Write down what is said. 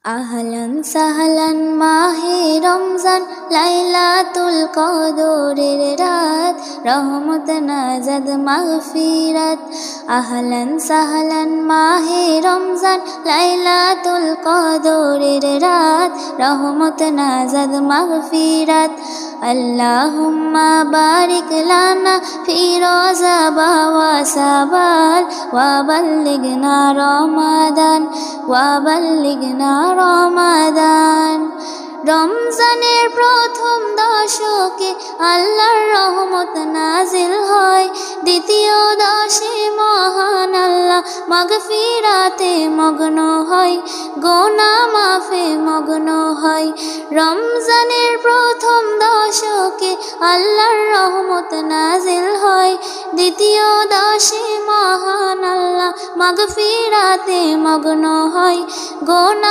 আহলান সাহলান মাহে রমজান লাইলাতুল কদরের রাত রহমত নাজাদ মাগফিরাত। আহলান সাহলান মাহে রমজান লাইলাতুল কদরের রাত রহমত নাজাদ মাগফিরাত। আল্লাহুম্মা বারিক লানা ফি রজব ওয়া শাবান ওয়া বাল্লিগনা রমাদান ওয়া বাল্লিগনা রমাদান। রমজানের প্রথম দশকে আল্লাহর রহমত নাজিল হয়, দ্বিতীয় দশে মহান আল্লাহ মাগফিরাতে মগ্ন হয়, গুনাহ মাফে মগ্ন হয়। রমজানের প্রথম দশকে আল্লাহর রহমত নাজিল হয়, দ্বিতীয় দশে মহান আল্লাহ মাগফিরাতে মগ্ন হয়, গুনাহ